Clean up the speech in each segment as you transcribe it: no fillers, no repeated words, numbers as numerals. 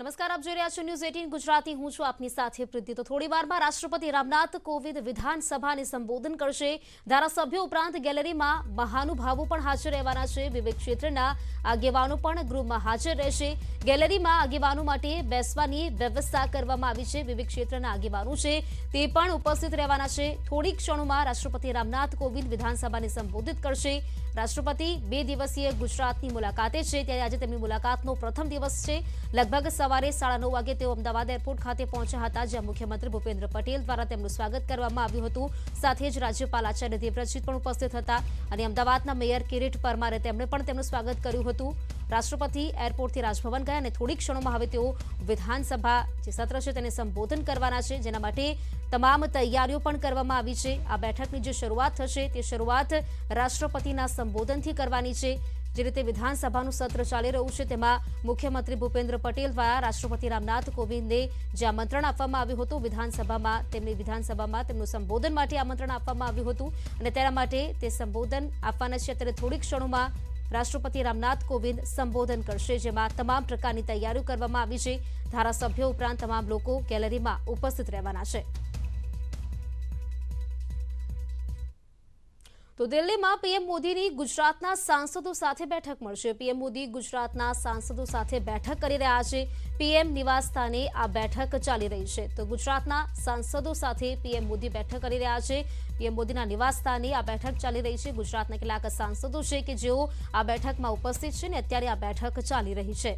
નમસ્કાર, આપ જોઈ રહ્યા છો ન્યૂઝ 18 ગુજરાતી। હું છું આપની સાથે પ્રીતિ। તો થોડી વારમાં રાષ્ટ્રપતિ રામનાથ કોવિંદ વિધાનસભાને સંબોધન કરશે। ધારાસભ્યો ઉપરાંત ગેલેરીમાં મહાનુભાવો પણ હાજર રહેવાના છે। વિવિધ ક્ષેત્રના આગેવાનો પણ ગૃહમાં હાજર રહેશે। ગેલેરીમાં આગેવાનો માટે બેસવાની વ્યવસ્થા કરવામાં આવી છે। વિવિધ ક્ષેત્રના આગેવાનો છે તે પણ ઉપસ્થિત રહેવાના છે। થોડી ક્ષણોમાં રાષ્ટ્રપતિ રામનાથ કોવિંદ વિધાનસભાને સંબોધિત કરશે। રાષ્ટ્રપતિ 2 દિવસીય ગુજરાતની મુલાકાતે છે, ત્યારે આજે તેમની મુલાકાતનો પ્રથમ દિવસ છે। લગભગ સવારે 9:30 વાગે તેઓ અમદાવાદ એરપોર્ટ ખાતે પહોંચ્યા હતા, જ્યાં મુખ્યમંત્રી ભૂપેન્દ્ર પટેલ દ્વારા તેમનું સ્વાગત કરવામાં આવ્યું હતું। સાથે જ રાજ્યપાલ આચાર્ય દેવવ્રતજી પણ ઉપસ્થિત હતા અને અમદાવાદના મેયર કિરીટ પરમારે તેમણે પણ તેમનું સ્વાગત કર્યું હતું। રાષ્ટ્રપતિ એરપોર્ટથી રાજભવન ગયા અને થોડી ક્ષણોમાં હવે તેઓ વિધાનસભા જે સત્ર છે તેને સંબોધન કરવાના છે, જેના માટે તમામ તૈયારીઓ પણ કરવામાં આવી છે। આ બેઠકની જે શરૂઆત થશે તે શરૂઆત રાષ્ટ્રપતિના સંબોધનથી કરવાની છે। જે રીતે વિધાનસભાનું સત્ર ચાલી રહ્યું છે તેમાં મુખ્યમંત્રી ભૂપેન્દ્ર પટેલ દ્વારા રાષ્ટ્રપતિ રામનાથ કોવિંદને જે આમંત્રણ આપવામાં આવ્યું હતું વિધાનસભામાં તેમનું સંબોધન માટે આમંત્રણ આપવામાં આવ્યું હતું અને તેના માટે તે સંબોધન આપવાના છે। ત્યારે થોડી ક્ષણોમાં રાષ્ટ્રપતિ રામનાથ કોવિંદ સંબોધન કરશે, જેમાં તમામ પ્રકારની તૈયારીઓ કરવામાં આવી છે। ધારાસભ્યો ઉપરાંત તમામ લોકો ગેલેરીમાં ઉપસ્થિત રહેવાના છે। તો દિલ્હીમાં પીએમ મોદીની ગુજરાતના સાંસદો સાથે બેઠક મળશે। પીએમ મોદી ગુજરાતના સાંસદો સાથે બેઠક કરી રહ્યા છે। પીએમ નિવાસ સ્થાને આ બેઠક ચાલી રહી છે। તો ગુજરાતના સાંસદો સાથે પીએમ મોદી બેઠક કરી રહ્યા છે। પીએમ મોદીના નિવાસ સ્થાને આ બેઠક ચાલી રહી છે। ગુજરાતના કેટલાક સાંસદો છે કે જેઓ આ બેઠકમાં ઉપસ્થિત છે ને અત્યારે આ બેઠક ચાલી રહી છે।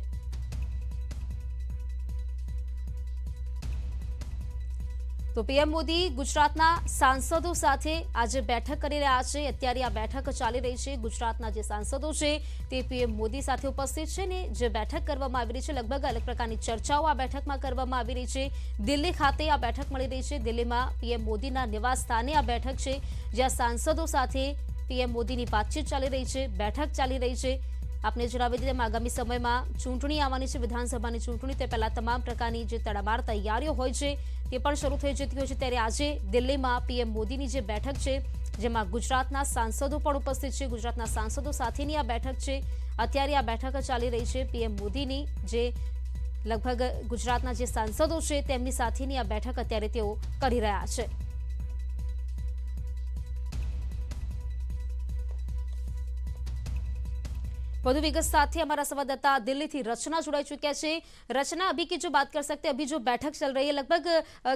તો પીએમ મોદી ગુજરાતના સાંસદો સાથે આજે બેઠક કરી રહ્યા છે। અત્યારે આ બેઠક ચાલી રહી છે। ગુજરાતના જે સાંસદો છે તે પીએમ મોદી સાથે ઉપસ્થિત છે ને જે બેઠક કરવામાં આવી રહી છે, લગભગ અલગ પ્રકારની ચર્ચાઓ આ બેઠકમાં કરવામાં આવી રહી છે। દિલ્હી ખાતે આ બેઠક મળી રહી છે। દિલ્હીમાં પીએમ મોદીના નિવાસ સ્થાને આ બેઠક છે, જ્યાં સાંસદો સાથે પીએમ મોદીની વાતચીત ચાલી રહી છે, બેઠક ચાલી રહી છે। આપને જણાવી દીધું તેમ આગામી સમયમાં ચૂંટણી આવવાની છે, વિધાનસભાની ચૂંટણી। તે પહેલા તમામ પ્રકારની જે તડામાર તૈયારીઓ હોય છે તે પણ શરૂ થઈ જતી હોય છે। ત્યારે આજે દિલ્હીમાં પીએમ મોદીની જે બેઠક છે, જેમાં ગુજરાતના સાંસદો પણ ઉપસ્થિત છે, ગુજરાતના સાંસદો સાથેની આ બેઠક છે। અત્યારે આ બેઠક ચાલી રહી છે પીએમ મોદીની, જે લગભગ ગુજરાતના જે સાંસદો છે તેમની સાથેની આ બેઠક અત્યારે તેઓ કરી રહ્યા છે। વધુ विगत साथ ही हमारा संवाददाता दिल्ली थी रचना जुड़ाई चुके हैं। रचना, अभी की जो बात कर सकते हैं, अभी जो बैठक चल रही है, लगभग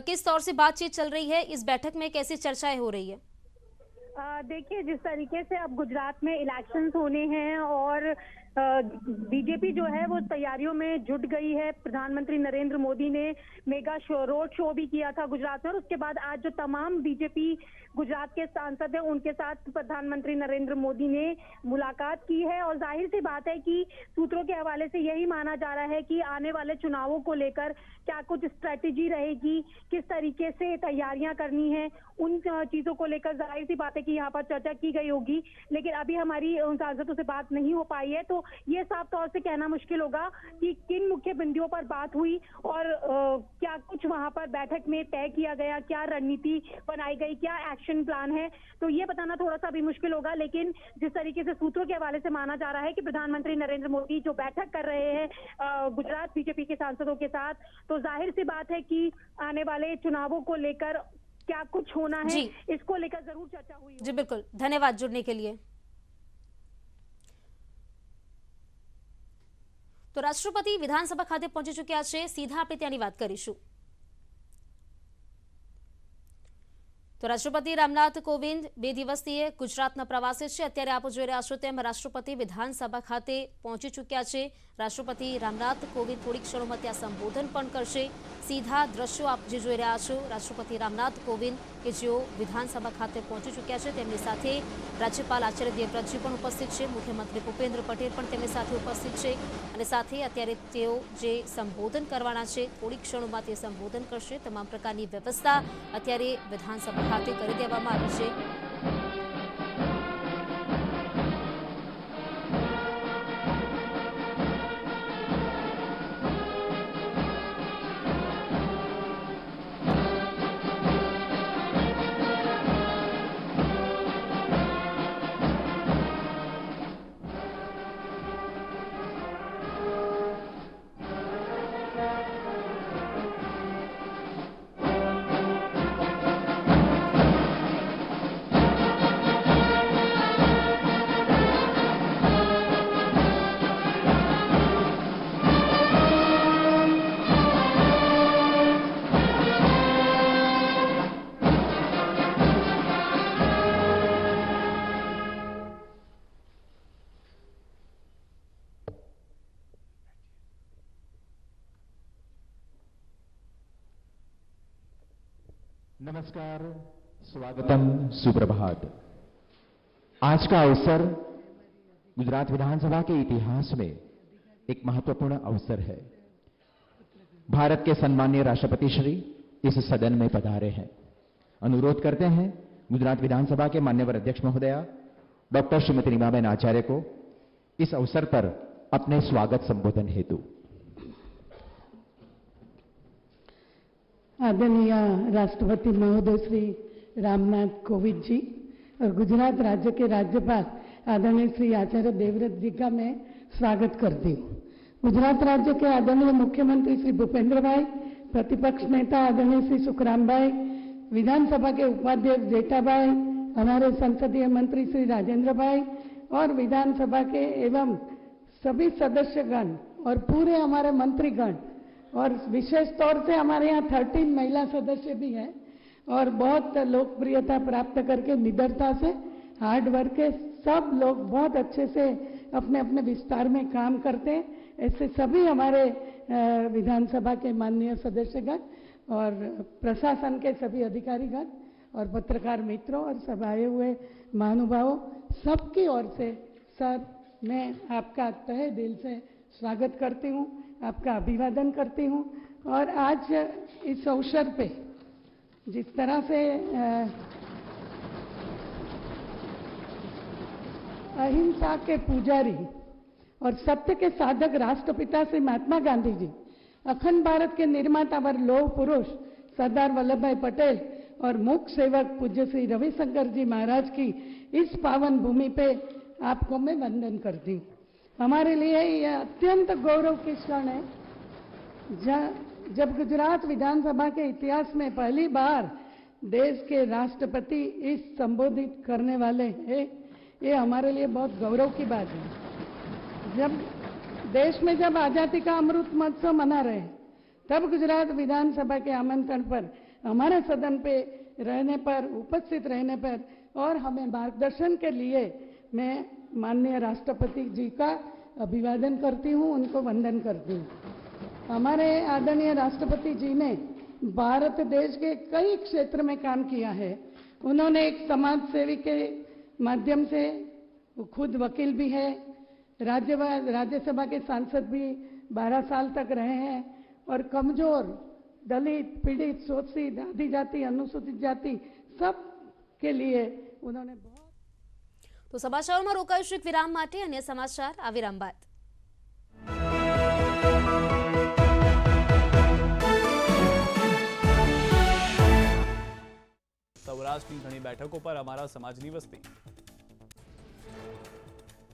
किस तौर से बातचीत चल रही है, इस बैठक में कैसी चर्चाएं हो रही है? देखिए, जिस तरीके से अब गुजरात में इलेक्शंस होने हैं और बीजेपी जो है वो तैयारियों में जुट गई है। प्रधानमंत्री नरेंद्र मोदी ने मेगा रोड शो भी किया था गुजरात में, और उसके बाद आज जो तमाम बीजेपी गुजरात के सांसद हैं उनके साथ प्रधानमंत्री नरेंद्र मोदी ने मुलाकात की है। और जाहिर सी बात है कि सूत्रों के हवाले से यही माना जा रहा है कि आने वाले चुनावों को लेकर क्या कुछ स्ट्रेटेजी रहेगी, किस तरीके से तैयारियां करनी है, उन चीजों को लेकर जाहिर सी बात है कि यहाँ पर चर्चा की गई होगी। लेकिन अभी हमारी उन सांसदों से बात नहीं हो पाई है, तो ये साफ तौर से कहना मुश्किल होगा कि किन मुख्य बिंदुओं पर बात हुई और क्या कुछ वहां पर बैठक में तय किया गया, क्या रणनीति बनाई गई, क्या एक्शन प्लान है, तो ये बताना थोड़ा सा अभी मुश्किल होगा। लेकिन जिस तरीके से सूत्रों के हवाले से माना जा रहा है कि प्रधानमंत्री नरेंद्र मोदी जो बैठक कर रहे हैं गुजरात बीजेपी के सांसदों के साथ, तो जाहिर सी बात है कि आने वाले चुनावों को लेकर क्या कुछ होना है, इसको लेकर जरूर चर्चा हुई। जी बिल्कुल, धन्यवाद जुड़ने के लिए। तो राष्ट्रपति विधानसभा खाते पहुंची चुक्या है, सीधा आपणे त्यानी वात करीशुं। तो राष्ट्रपति रामनाथ कोविंद 2 दिवसीय गुजरातना प्रवासे छे। अत्यारे आप जोई रह्या छो तेम राष्ट्रपति विधानसभा खाते पहुंची चुक्या छे। राष्ट्रपति रामनाथ कोविंद थोड़ी क्षणों त्यां संबोधन पण करशे। सीधा दृश्यों आप जे जोई रह्या छो, राष्ट्रपति रामनाथ कोविंद के जेओ विधानसभा खाते पहुंची चुक्या छे, तेमनी साथे राज्यपाल आचार्य देवव्रतजी पण उपस्थित छे, मुख्यमंत्री भूपेन्द्र पटेल पण तेमनी साथे उपस्थित छे અને સાથે અત્યારે તેઓ જે સંબોધન કરવાના છે, થોડી ક્ષણોમાં તે સંબોધન કરશે। તમામ પ્રકારની વ્યવસ્થા અત્યારે વિધાનસભા ખાતે કરી દેવામાં આવી છે। नमस्कार, स्वागतम, सुप्रभात। आज का अवसर गुजरात विधानसभा के इतिहास में एक महत्वपूर्ण अवसर है। भारत के सम्माननीय राष्ट्रपति श्री इस सदन में पधारे हैं। अनुरोध करते हैं गुजरात विधानसभा के मान्यवर अध्यक्ष महोदया डॉक्टर श्रीमती नीमाबेन आचार्य को इस अवसर पर अपने स्वागत संबोधन हेतु। आदरणीय राष्ट्रपति महोदय श्री रामनाथ कोविंद जी और गुजरात राज्य के राज्यपाल आदरणीय श्री आचार्य देवव्रत जी का मैं स्वागत करती हूँ। गुजरात राज्य के आदरणीय मुख्यमंत्री श्री भूपेंद्र भाई, प्रतिपक्ष नेता आदरणीय श्री सुखराम भाई, विधानसभा के उपाध्यक्ष जेठाभाई, हमारे संसदीय मंत्री श्री राजेंद्र भाई और विधानसभा के एवं सभी सदस्यगण और पूरे हमारे मंत्रीगण और विशेष तौर से हमारे यहाँ 13 महिला सदस्य भी हैं और बहुत लोकप्रियता प्राप्त करके निडरता से हार्ड वर्क के सब लोग बहुत अच्छे से अपने अपने विस्तार में काम करते हैं। ऐसे सभी हमारे विधानसभा के माननीय सदस्यगण और प्रशासन के सभी अधिकारीगण और पत्रकार मित्रों और सब आए हुए महानुभावों, सबकी ओर से सर मैं आपका तहे दिल से स्वागत करती हूँ, आपका अभिवादन करती हूँ। और आज इस अवसर पे जिस तरह से अहिंसा के पुजारी और सत्य के साधक राष्ट्रपिता श्री महात्मा गांधी जी, अखंड भारत के निर्माता व लौह पुरुष सरदार वल्लभ भाई पटेल और मुख्य सेवक पूज्य श्री रविशंकर जी महाराज की इस पावन भूमि पे आपको मैं वंदन करती हूँ। हमारे लिए यह अत्यंत गौरव की क्षण है जब गुजरात विधानसभा के इतिहास में पहली बार देश के राष्ट्रपति इस संबोधित करने वाले हैं। ये हमारे लिए बहुत गौरव की बात है। जब देश में जब आजादी का अमृत महोत्सव मना रहे हैं, तब गुजरात विधानसभा के आमंत्रण पर हमारे सदन पे रहने पर, उपस्थित रहने पर और हमें मार्गदर्शन के लिए मैं माननीय राष्ट्रपति जी का अभिवादन करती हूँ, उनको वंदन करती हूँ। हमारे आदरणीय राष्ट्रपति जी ने भारत देश के कई क्षेत्र में काम किया है। उन्होंने एक समाज सेवी के माध्यम से, खुद वकील भी है, राज्यसभा के सांसद भी 12 साल तक रहे हैं और कमजोर, दलित, पीड़ित, शोषित, आदिजाति, अनुसूचित जाति सब के लिए उन्होंने बहुत। तो समाचारों रोकाયું એક વિરામ માટે અન્ય સમાચાર આ વિરામ બાદ। સૌરાષ્ટ્રની ઘણી બેઠકો પર અમારા સમાજની વસ્તી।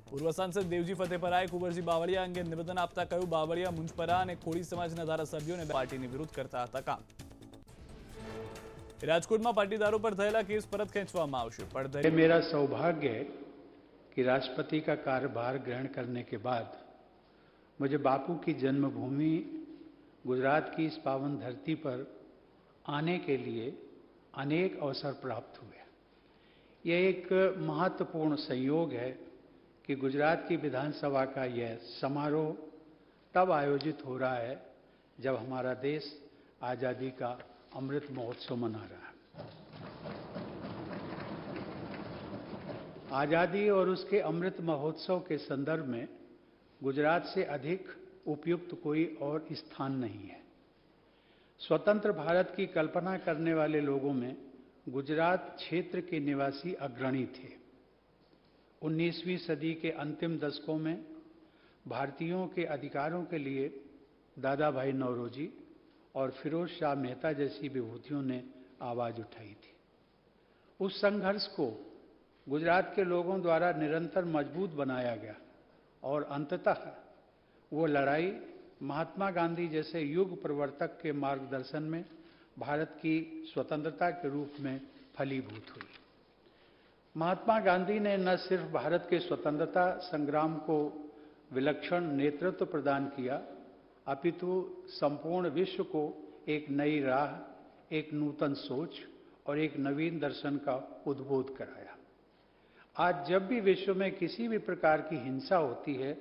પૂર્વ સાંસદ દેવજી ફતેપરાએ કુંવરજી બાવળિયા અંગે નિવેદન આપતા કહ્યું, બાવળિયા મુંજપરા અને કોળી સમાજના ધારાસભ્યોને પાર્ટીની વિરુદ્ધ કરતા હતા કામ। રાજકોટમાં પાટીદારો પર થયેલા કેસ પરત ખેંચવામાં આવશે। मेरा सौभाग्य है कि राष्ट्रपति का कार्यभार ग्रहण करने के बाद मुझे बापू की जन्मभूमि गुजरात की इस पावन धरती पर आने के लिए अनेक अवसर प्राप्त हुए। यह एक महत्वपूर्ण संयोग है कि गुजरात की विधानसभा का यह समारोह तब आयोजित हो रहा है जब हमारा देश आज़ादी का अमृत महोत्सव मना रहा है। आज़ादी और उसके अमृत महोत्सव के संदर्भ में गुजरात से अधिक उपयुक्त कोई और स्थान नहीं है। स्वतंत्र भारत की कल्पना करने वाले लोगों में गुजरात क्षेत्र के निवासी अग्रणी थे। 19वीं सदी के अंतिम दशकों में भारतीयों के अधिकारों के लिए दादा भाई नौरोजी और फिरोज शाह मेहता जैसी विभूतियों ने आवाज उठाई थी। उस संघर्ष को गुजरात के लोगों द्वारा निरंतर मजबूत बनाया गया और अंततः वो लड़ाई महात्मा गांधी जैसे युग प्रवर्तक के मार्गदर्शन में भारत की स्वतंत्रता के रूप में फलीभूत हुई। महात्मा गांधी ने न सिर्फ भारत के स्वतंत्रता संग्राम को विलक्षण नेतृत्व प्रदान किया, अपितु संपूर्ण विश्व को एक नई राह, एक नूतन सोच और एक नवीन दर्शन का उद्बोध कराया। आज जब भी विश्व में किसी भी प्रकार की हिंसा होती है,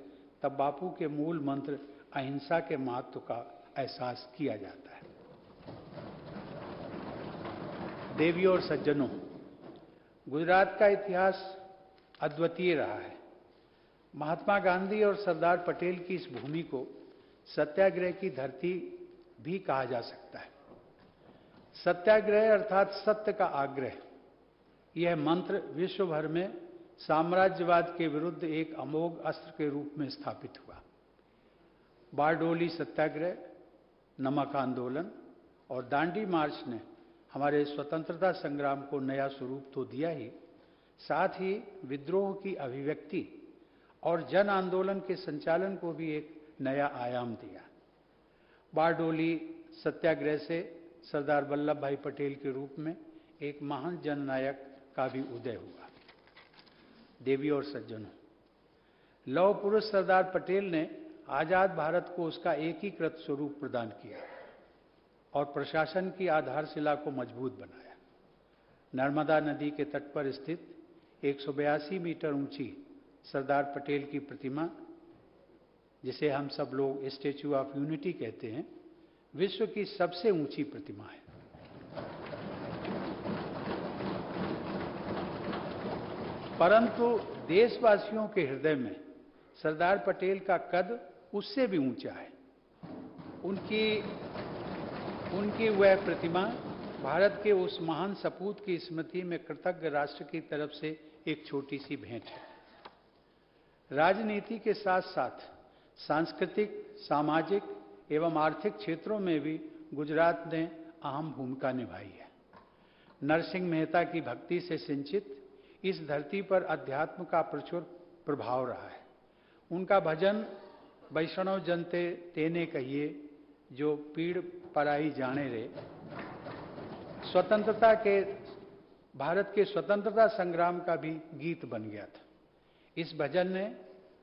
तब बापू के मूल मंत्र अहिंसा के महत्व का एहसास किया जाता है। देवियों और सज्जनों, गुजरात का इतिहास अद्वितीय रहा है। महात्मा गांधी और सरदार पटेल की इस भूमि को सत्याग्रह की धरती भी कहा जा सकता है। सत्याग्रह अर्थात सत्य का आग्रह, यह मंत्र विश्व भर में साम्राज्यवाद के विरुद्ध एक अमोघ अस्त्र के रूप में स्थापित हुआ। बारडोली सत्याग्रह, नमक आंदोलन और दांडी मार्च ने हमारे स्वतंत्रता संग्राम को नया स्वरूप तो दिया ही, साथ ही विद्रोह की अभिव्यक्ति और जन आंदोलन के संचालन को भी एक नया आयाम दिया। बारडोली सत्याग्रह से सरदार वल्लभ भाई पटेल के रूप में एक महान जननायक का भी उदय हुआ। देवी और सज्जनों, लौह पुरुष सरदार पटेल ने आजाद भारत को उसका एकीकृत स्वरूप प्रदान किया और प्रशासन की आधारशिला को मजबूत बनाया। नर्मदा नदी के तट पर स्थित 182 मीटर ऊंची सरदार पटेल की प्रतिमा, जिसे हम सब लोग स्टैच्यू ऑफ यूनिटी कहते हैं, विश्व की सबसे ऊंची प्रतिमा है। परंतु देशवासियों के हृदय में सरदार पटेल का कद उससे भी ऊंचा है। उनकी वह प्रतिमा भारत के उस महान सपूत की स्मृति में कृतज्ञ राष्ट्र की तरफ से एक छोटी सी भेंट है। राजनीति के साथ साथ सांस्कृतिक, सामाजिक एवं आर्थिक क्षेत्रों में भी गुजरात ने अहम भूमिका निभाई है। नरसिंह मेहता की भक्ति से सिंचित इस धरती पर अध्यात्म का प्रचुर प्रभाव रहा है। उनका भजन वैष्णव जनते तेने कहिए, जो पीड़ पराई जाने रे, भारत के स्वतंत्रता संग्राम का भी गीत बन गया था। इस भजन ने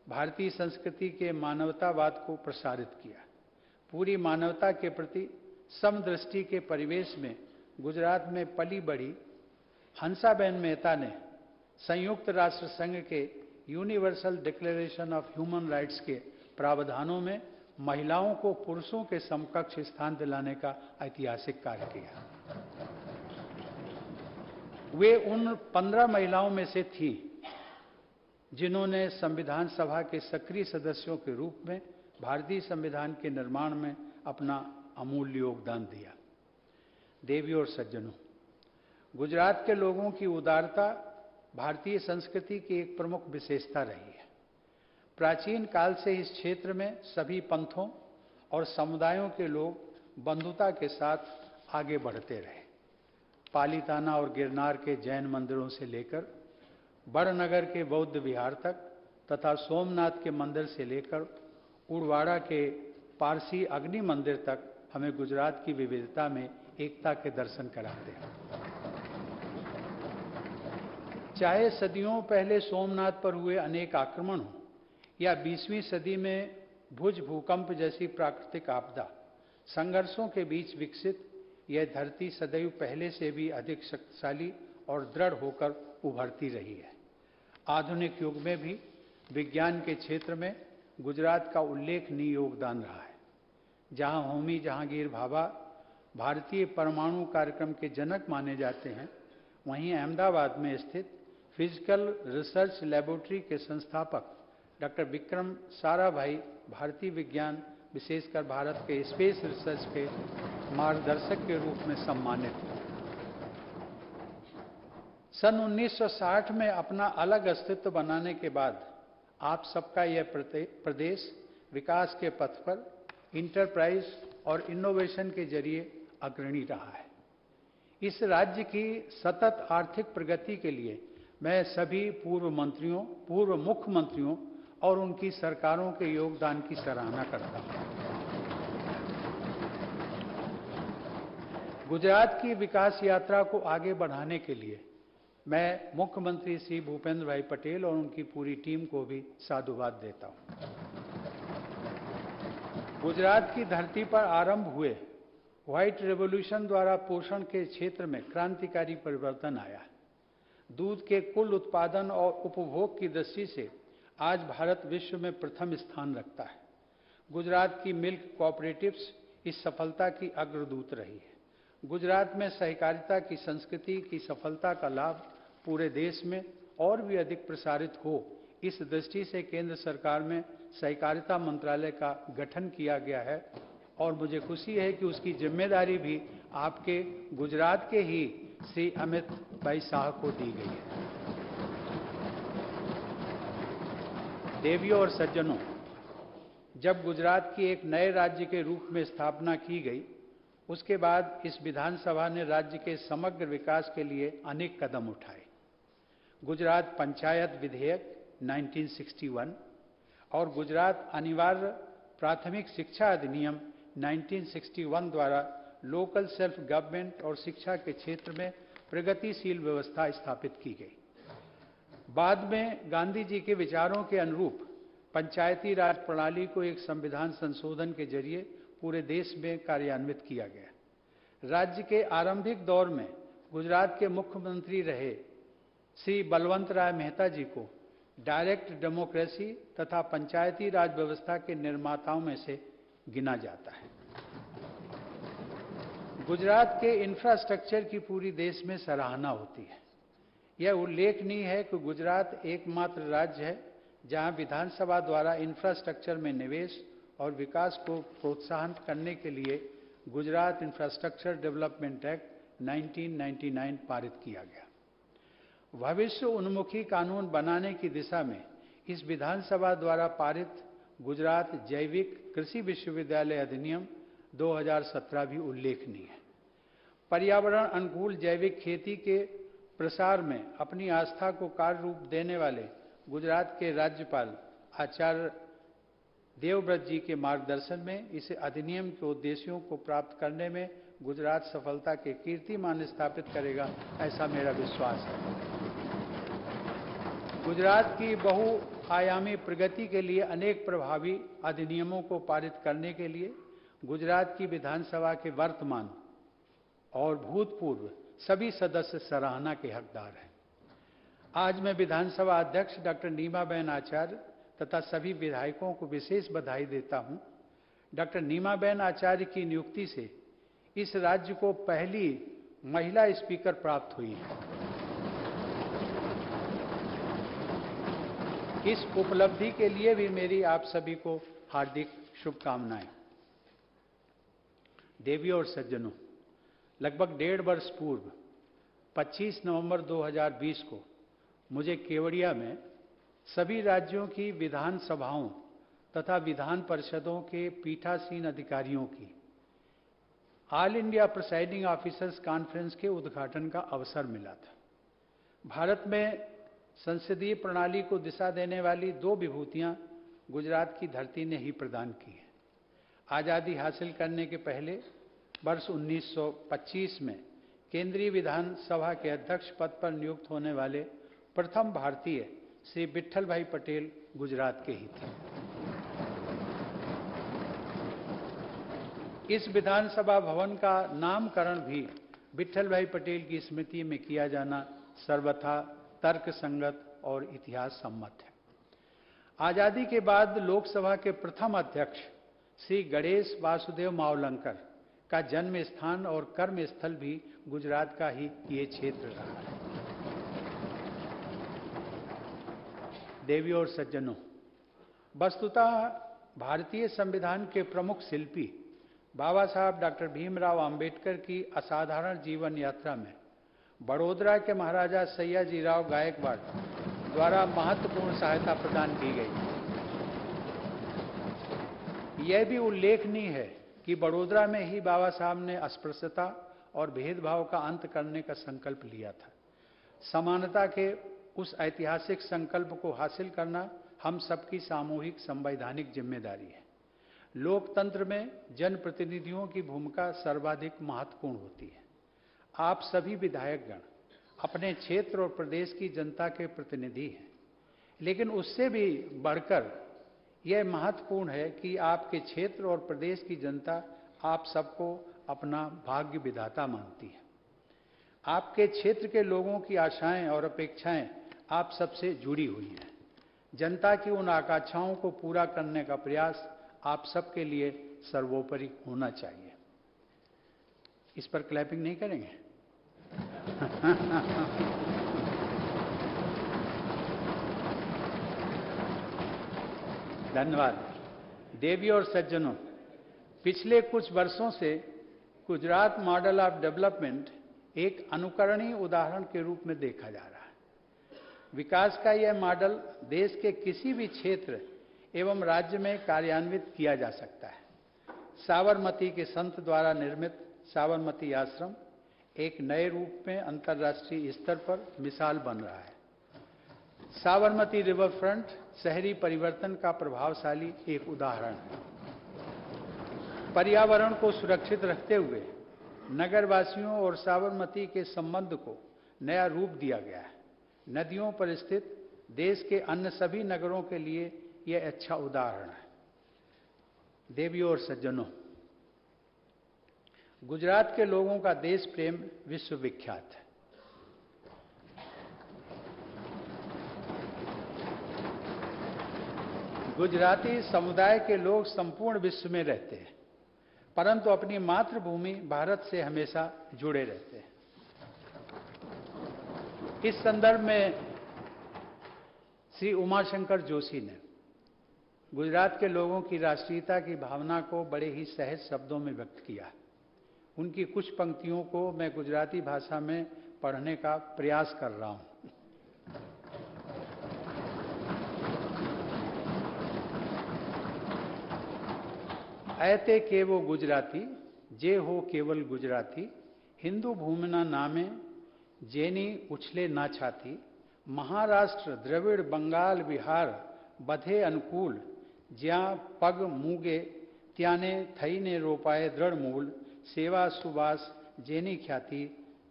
भारतीय संस्कृति के मानवतावाद को प्रसारित किया। पूरी मानवता के प्रति समदृष्टि के परिवेश में गुजरात में पली बढ़ी हंसाबेन मेहता ने संयुक्त राष्ट्र संघ के universal declaration of human rights के प्रावधानों में महिलाओं को पुरुषों के समकक्ष स्थान दिलाने का ऐतिहासिक कार्य किया। वे उन 15 महिलाओं में से थी जिन्होंने संविधान सभा के सक्रिय सदस्यों के रूप में भारतीय संविधान के निर्माण में अपना अमूल्य योगदान दिया। देवियों और सज्जनों, गुजरात के लोगों की उदारता भारतीय संस्कृति की एक प्रमुख विशेषता रही है। प्राचीन काल से इस क्षेत्र में सभी पंथों और समुदायों के लोग बंधुता के साथ आगे बढ़ते रहे। पालीताना और गिरनार के जैन मंदिरों से लेकर बड़नगर के बौद्ध विहार तक तथा सोमनाथ के मंदिर से लेकर उड़वाड़ा के पारसी अग्नि मंदिर तक हमें गुजरात की विविधता में एकता के दर्शन कराते हैं। चाहे सदियों पहले सोमनाथ पर हुए अनेक आक्रमण हो या 20वीं सदी में भुज भूकंप जैसी प्राकृतिक आपदा, संघर्षों के बीच विकसित यह धरती सदैव पहले से भी अधिक शक्तिशाली और दृढ़ होकर उभरती रही है। आधुनिक युग में भी विज्ञान के क्षेत्र में गुजरात का उल्लेखनीय योगदान रहा है। जहां होमी जहांगीर भाभा भारतीय परमाणु कार्यक्रम के जनक माने जाते हैं, वहीं अहमदाबाद में स्थित फिजिकल रिसर्च लेबोरेटरी के संस्थापक डॉक्टर विक्रम साराभाई भारतीय विज्ञान, विशेषकर भारत के स्पेस रिसर्च के मार्गदर्शक के रूप में सम्मानित हैं। सन 1960 में अपना अलग अस्तित्व बनाने के बाद आप सबका यह प्रदेश विकास के पथ पर इंटरप्राइज और इनोवेशन के जरिए अग्रणी रहा है। इस राज्य की सतत आर्थिक प्रगति के लिए मैं सभी पूर्व मंत्रियों, पूर्व मुख्यमंत्रियों और उनकी सरकारों के योगदान की सराहना करता हूं। गुजरात की विकास यात्रा को आगे बढ़ाने के लिए मैं मुख्यमंत्री श्री भूपेंद्र भाई पटेल और उनकी पूरी टीम को भी साधुवाद देता हूं। गुजरात की धरती पर आरंभ हुए व्हाइट रेवोल्यूशन द्वारा पोषण के क्षेत्र में क्रांतिकारी परिवर्तन आया। दूध के कुल उत्पादन और उपभोग की दृष्टि से आज भारत विश्व में प्रथम स्थान रखता है। गुजरात की मिल्क कोऑपरेटिव्स इस सफलता की अग्रदूत रही है। गुजरात में सहकारिता की संस्कृति की सफलता का लाभ पूरे देश में और भी अधिक प्रसारित हो, इस दृष्टि से केंद्र सरकार में सहकारिता मंत्रालय का गठन किया गया है और मुझे खुशी है कि उसकी जिम्मेदारी भी आपके गुजरात के ही श्री अमित भाई शाह को दी गई है। देवियों और सज्जनों, जब गुजरात की एक नए राज्य के रूप में स्थापना की गई, उसके बाद इस विधानसभा ने राज्य के समग्र विकास के लिए अनेक कदम उठाए। गुजरात पंचायत विधेयक 1961 और गुजरात अनिवार्य प्राथमिक शिक्षा अधिनियम 1961 द्वारा लोकल सेल्फ गवर्नमेंट और शिक्षा के क्षेत्र में प्रगतिशील व्यवस्था स्थापित की गई। बाद में गांधी जी के विचारों के अनुरूप पंचायती राज प्रणाली को एक संविधान संशोधन के जरिए पूरे देश में कार्यान्वित किया गया। राज्य के आरंभिक दौर में गुजरात के मुख्यमंत्री रहे श्री बलवंत राय मेहता जी को डायरेक्ट डेमोक्रेसी तथा पंचायती राज व्यवस्था के निर्माताओं में से गिना जाता है। गुजरात के इंफ्रास्ट्रक्चर की पूरी देश में सराहना होती है। यह उल्लेखनीय है कि गुजरात एकमात्र राज्य है जहां विधानसभा द्वारा इंफ्रास्ट्रक्चर में निवेश और विकास को प्रोत्साहन करने के लिए गुजरात इंफ्रास्ट्रक्चर डेवलपमेंट एक्ट 1999 पारित किया गया। भविष्य उन्मुखी कानून बनाने की दिशा में इस विधानसभा द्वारा पारित गुजरात जैविक कृषि विश्वविद्यालय अधिनियम 2017 भी उल्लेखनीय है। पर्यावरण अनुकूल जैविक खेती के प्रसार में अपनी आस्था को कार्य रूप देने वाले गुजरात के राज्यपाल आचार्य देवव्रत जी के मार्गदर्शन में इस अधिनियम के उद्देश्यों को प्राप्त करने में गुजरात सफलता के कीर्तिमान स्थापित करेगा, ऐसा मेरा विश्वास है। गुजरात की बहुआयामी प्रगति के लिए अनेक प्रभावी अधिनियमों को पारित करने के लिए गुजरात की विधानसभा के वर्तमान और भूतपूर्व सभी सदस्य सराहना के हकदार हैं। आज मैं विधानसभा अध्यक्ष डॉक्टर नीमाबेन आचार्य तथा सभी विधायकों को विशेष बधाई देता हूं। डॉक्टर नीमाबेन आचार्य की नियुक्ति से इस राज्य को पहली महिला स्पीकर प्राप्त हुई है। इस उपलब्धि के लिए भी मेरी आप सभी को हार्दिक शुभकामनाएं। देवियों और सज्जनों, लगभग 1.5 वर्ष पूर्व 25 नवंबर 2020 को मुझे केवड़िया में सभी राज्यों की विधानसभाओं तथा विधान परिषदों के पीठासीन अधिकारियों की all India presiding officers conference के उद्घाटन का अवसर मिला था। भारत में संसदीय प्रणाली को दिशा देने वाली 2 विभूतियां गुजरात की धरती ने ही प्रदान की हैं। आज़ादी हासिल करने के पहले वर्ष 1925 में केंद्रीय विधानसभा के अध्यक्ष पद पर नियुक्त होने वाले प्रथम भारतीय श्री विट्ठल भाई पटेल गुजरात के ही थे। इस विधानसभा भवन का नामकरण भी विट्ठल भाई पटेल की स्मृति में किया जाना सर्वथा तर्कसंगत और इतिहास सम्मत है। आजादी के बाद लोकसभा के प्रथम अध्यक्ष श्री गणेश वासुदेव मावलंकर का जन्म स्थान और कर्म स्थल भी गुजरात का ही ये क्षेत्र रहा है। देवियों और सज्जनों, वस्तुतः भारतीय संविधान के प्रमुख शिल्पी बाबा साहब डॉक्टर भीमराव अंबेडकर की असाधारण जीवन यात्रा में बड़ौदा के महाराजा सयाजीराव गायकवाड़ द्वारा महत्वपूर्ण सहायता प्रदान की गई। यह भी उल्लेखनीय है कि बड़ौदा में ही बाबा साहब ने अस्पृश्यता और भेदभाव का अंत करने का संकल्प लिया था। समानता के उस ऐतिहासिक संकल्प को हासिल करना हम सबकी सामूहिक संवैधानिक जिम्मेदारी है। लोकतंत्र में जनप्रतिनिधियों की भूमिका सर्वाधिक महत्वपूर्ण होती है। आप सभी विधायकगण अपने क्षेत्र और प्रदेश की जनता के प्रतिनिधि हैं, लेकिन उससे भी बढ़कर यह महत्वपूर्ण है कि आपके क्षेत्र और प्रदेश की जनता आप सबको अपना भाग्य विधाता मानती है। आपके क्षेत्र के लोगों की आशाएं और अपेक्षाएं आप सबसे जुड़ी हुई हैं। जनता की उन आकांक्षाओं को पूरा करने का प्रयास आप सबके लिए सर्वोपरि होना चाहिए। इस पर क्लैपिंग नहीं करेंगे? धन्यवाद। देवियों और सज्जनों, पिछले कुछ वर्षों से गुजरात मॉडल ऑफ डेवलपमेंट एक अनुकरणीय उदाहरण के रूप में देखा जा रहा है। विकास का यह मॉडल देश के किसी भी क्षेत्र एवं राज्य में कार्यान्वित किया जा सकता है। साबरमती के संत द्वारा निर्मित साबरमती आश्रम एक नए रूप में अंतर्राष्ट्रीय स्तर पर मिसाल बन रहा है। साबरमती रिवर फ्रंट शहरी परिवर्तन का प्रभावशाली एक उदाहरण है। पर्यावरण को सुरक्षित रखते हुए नगरवासियों और साबरमती के संबंध को नया रूप दिया गया है। नदियों पर स्थित देश के अन्य सभी नगरों के लिए यह अच्छा उदाहरण है। देवियों और सज्जनों, गुजरात के लोगों का देश प्रेम विश्वविख्यात है। गुजराती समुदाय के लोग संपूर्ण विश्व में रहते हैं, परंतु अपनी मातृभूमि भारत से हमेशा जुड़े रहते हैं। इस संदर्भ में श्री उमाशंकर जोशी ने गुजरात के लोगों की राष्ट्रीयता की भावना को बड़े ही सहज शब्दों में व्यक्त किया। उनकी कुछ पंक्तियों को मैं गुजराती भाषा में पढ़ने का प्रयास कर रहा हूं। ऐते केवो गुजराती जे हो केवल गुजराती, हिंदू भूमिना नामे जेनी उछले ना छाती, महाराष्ट्र द्रविड़ बंगाल बिहार बधे अनुकूल, ज्यां पग मूगे त्याने थईने रोपाए दृढ़ मूल, सेवा सुबास जेनी ख्याति,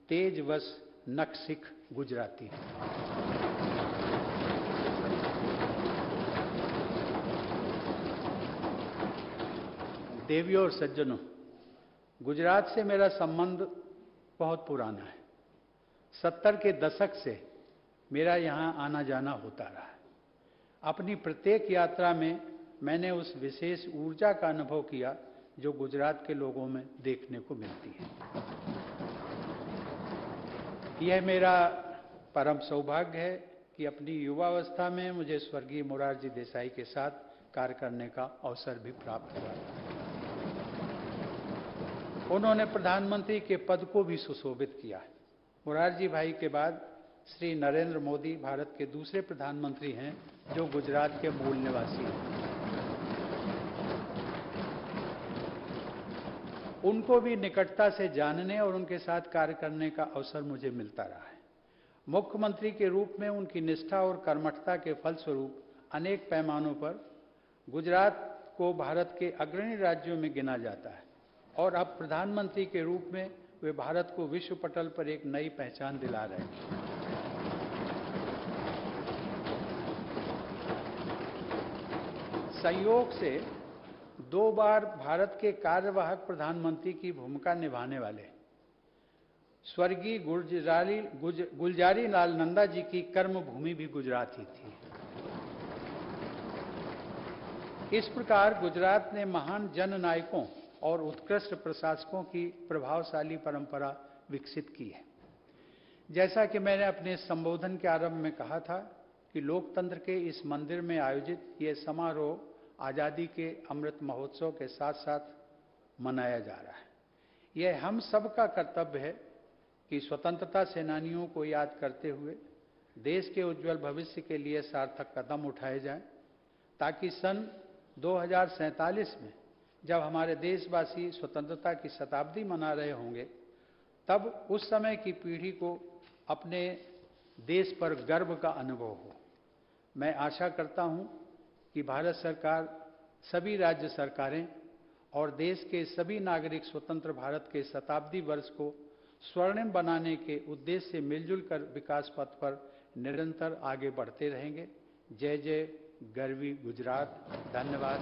तेज वस नक्सिक गुजराती। देवियों और सज्जनों, गुजरात से मेरा संबंध बहुत पुराना है। 70 के दशक से मेरा यहाँ आना जाना होता रहा है। अपनी प्रत्येक यात्रा में मैंने उस विशेष ऊर्जा का अनुभव किया जो गुजरात के लोगों में देखने को मिलती है। यह मेरा परम सौभाग्य है कि अपनी युवावस्था में मुझे स्वर्गीय मोरारजी देसाई के साथ कार्य करने का अवसर भी प्राप्त हुआ। उन्होंने प्रधानमंत्री के पद को भी सुशोभित किया। मोरारजी भाई के बाद श्री नरेंद्र मोदी भारत के दूसरे प्रधानमंत्री हैं जो गुजरात के मूल निवासी हैं। उनको भी निकटता से जानने और उनके साथ कार्य करने का अवसर मुझे मिलता रहा है। मुख्यमंत्री के रूप में उनकी निष्ठा और कर्मठता के फलस्वरूप अनेक पैमानों पर गुजरात को भारत के अग्रणी राज्यों में गिना जाता है और अब प्रधानमंत्री के रूप में वे भारत को विश्व पटल पर एक नई पहचान दिला रहे हैं। संयोग से 2 बार भारत के कार्यवाहक प्रधानमंत्री की भूमिका निभाने वाले स्वर्गीय गुलजारी लाल नंदा जी की कर्मभूमि भी गुजरात ही थी। इस प्रकार गुजरात ने महान जननायकों और उत्कृष्ट प्रशासकों की प्रभावशाली परंपरा विकसित की है। जैसा कि मैंने अपने संबोधन के आरंभ में कहा था कि लोकतंत्र के इस मंदिर में आयोजित यह समारोह आज़ादी के अमृत महोत्सव के साथ साथ मनाया जा रहा है। यह हम सब का कर्तव्य है कि स्वतंत्रता सेनानियों को याद करते हुए देश के उज्जवल भविष्य के लिए सार्थक कदम उठाए जाएं, ताकि सन 2047 में जब हमारे देशवासी स्वतंत्रता की शताब्दी मना रहे होंगे, तब उस समय की पीढ़ी को अपने देश पर गर्व का अनुभव हो। मैं आशा करता हूं कि भारत सरकार, सभी राज्य सरकारें और देश के सभी नागरिक स्वतंत्र भारत के शताब्दी वर्ष को स्वर्णिम बनाने के उद्देश्य से मिलजुल कर विकास पथ पर निरंतर आगे बढ़ते रहेंगे। जय जय गर्वी गुजरात। धन्यवाद।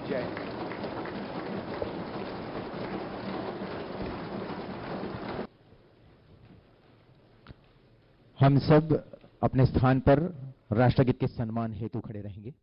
जय हिंद। हम सब अपने स्थान पर राष्ट्रगीत के सम्मान हेतु खड़े रहेंगे।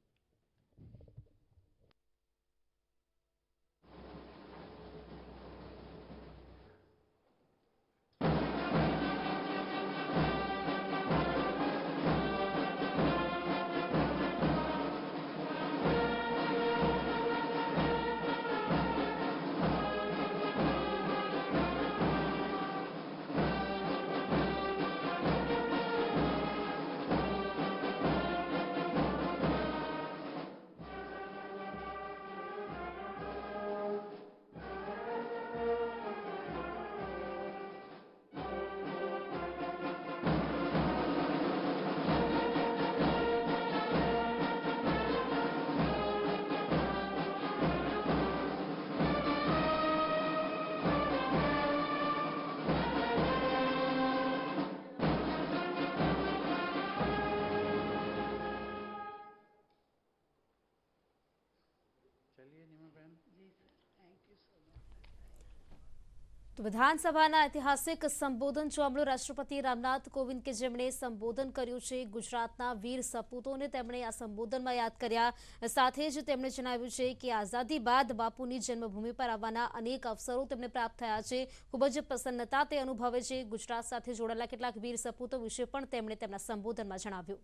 તો વિધાનસભાના ઐતિહાસિક સંબોધન જોવા મળ્યું રાષ્ટ્રપતિ રામનાથ કોવિંદ કે જેમણે સંબોધન કર્યું છે ગુજરાતના વીર સપૂતોને તેમણે આ સંબોધનમાં યાદ કર્યા સાથે જ તેમણે જણાવ્યું છે કે આઝાદી બાદ બાપુની જન્મભૂમિ પર આવવાના અનેક અવસરો તેમને પ્રાપ્ત થયા છે ખૂબ જ પ્રસન્નતા તે અનુભવે છે ગુજરાત સાથે જોડાયેલા કેટલાક વીર સપૂતો વિશે પણ તેમણે તેમના સંબોધનમાં જણાવ્યું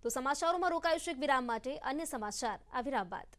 તો સમાચારોમાં રોકાયું છે એક વિરામ માટે અન્ય સમાચાર આ વિરામ બાદ